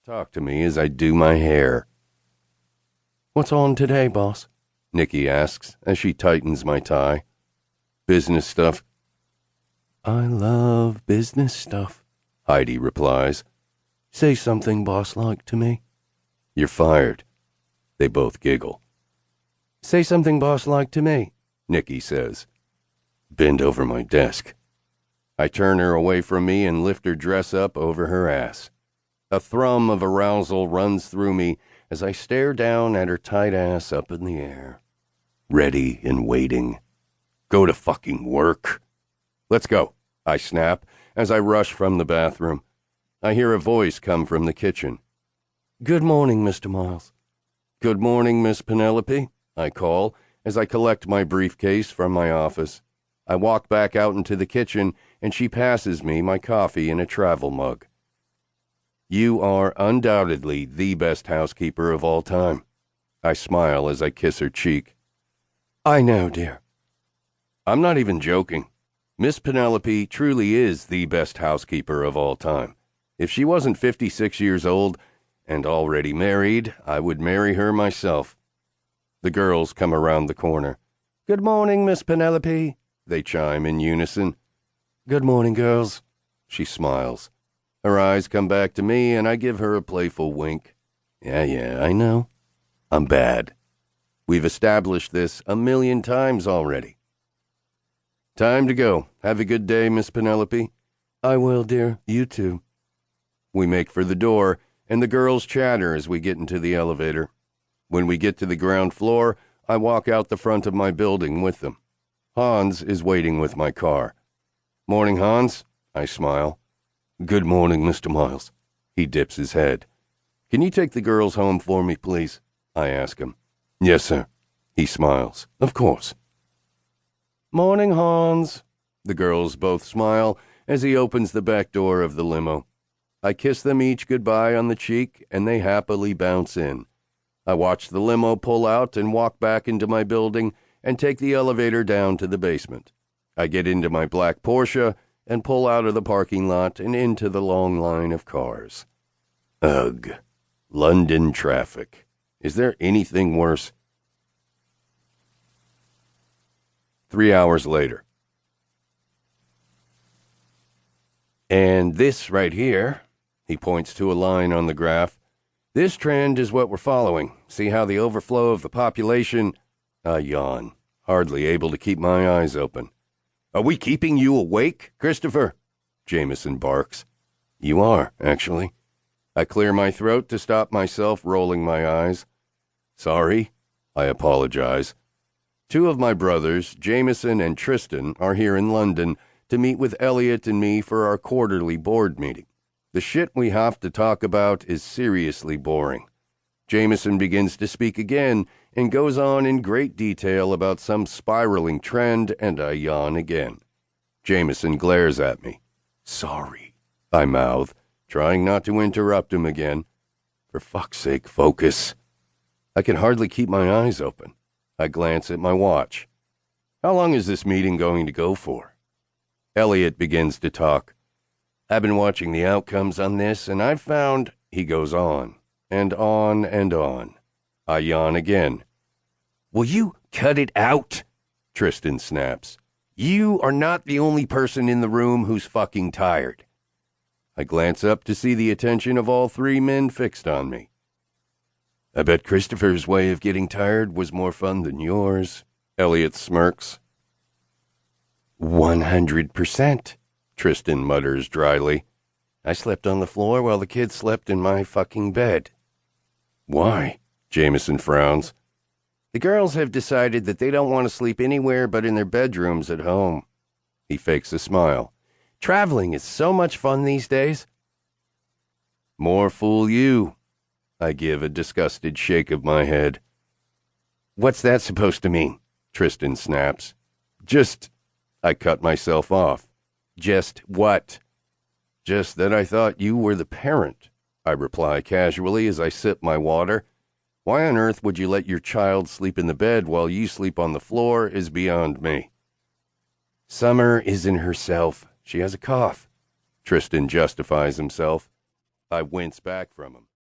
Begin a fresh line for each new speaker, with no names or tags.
talk to me as I do my hair. "What's on today, boss?" Nikki asks as she tightens my tie. "Business stuff." "I love business stuff," Heidi replies. "Say something boss-like to me." "You're fired." They both giggle. "Say something boss-like to me," Nikki says. Bend over my desk. I turn her away from me and lift her dress up over her ass. A thrum of arousal runs through me as I stare down at her tight ass up in the air. Ready and waiting. Go to fucking work. "Let's go," I snap as I rush from the bathroom. I hear a voice come from the kitchen. "Good morning, Mr. Miles." "Good morning, Miss Penelope," I call as I collect my briefcase from my office. I walk back out into the kitchen and she passes me my coffee in a travel mug. "You are undoubtedly the best housekeeper of all time." I smile as I kiss her cheek. "I know, dear." I'm not even joking. Miss Penelope truly is the best housekeeper of all time. If she wasn't 56 years old and already married, I would marry her myself. The girls come around the corner. "Good morning, Miss Penelope," they chime in unison. "Good morning, girls." She smiles. Her eyes come back to me and I give her a playful wink. Yeah, I know. I'm bad. We've established this 1,000,000 times already. "Time to go. Have a good day, Miss Penelope." "I will, dear. You too." We make for the door, and the girls chatter as we get into the elevator. When we get to the ground floor, I walk out the front of my building with them. Hans is waiting with my car. "Morning, Hans," I smile. "Good morning, Mr. Miles." He dips his head. "Can you take the girls home for me, please?" I ask him. "Yes, sir." He smiles. "Of course." "Morning, Hans." The girls both smile as he opens the back door of the limo. I kiss them each goodbye on the cheek, and they happily bounce in. I watch the limo pull out and walk back into my building and take the elevator down to the basement. I get into my black Porsche and pull out of the parking lot and into the long line of cars. Ugh. London traffic. Is there anything worse? 3 hours later. "And this right here," he points to a line on the graph, "this trend is what we're following. See how the overflow of the population—" I yawn, hardly able to keep my eyes open. "Are we keeping you awake, Christopher?" Jameson barks. "You are, actually." I clear my throat to stop myself rolling my eyes. "Sorry," I apologize. 2 of my brothers, Jameson and Tristan, are here in London to meet with Elliot and me for our quarterly board meeting. The shit we have to talk about is seriously boring. Jameson begins to speak again and goes on in great detail about some spiraling trend, and I yawn again. Jameson glares at me. "Sorry," I mouth, trying not to interrupt him again. "For fuck's sake, focus." I can hardly keep my eyes open. I glance at my watch. "How long is this meeting going to go for?" Elliot begins to talk. "I've been watching the outcomes on this, and I've found—" He goes on, and on, and on. I yawn again. "Will you cut it out?" Tristan snaps. "You are not the only person in the room who's fucking tired." I glance up to see the attention of all 3 men fixed on me. "I bet Christopher's way of getting tired was more fun than yours," Elliot smirks. 100%, Tristan mutters dryly. "I slept on the floor while the kids slept in my fucking bed." "Why?" Jameson frowns. "The girls have decided that they don't want to sleep anywhere but in their bedrooms at home." He fakes a smile. "Traveling is so much fun these days." "More fool you." I give a disgusted shake of my head. "What's that supposed to mean?" Tristan snaps. Just, I cut myself off. "Just what?" "Just that I thought you were the parent," I reply casually as I sip my water. Why on earth would you let your child sleep in the bed while you sleep on the floor is beyond me. "Summer isn't herself. She has a cough." Tristan justifies himself. I wince back from him.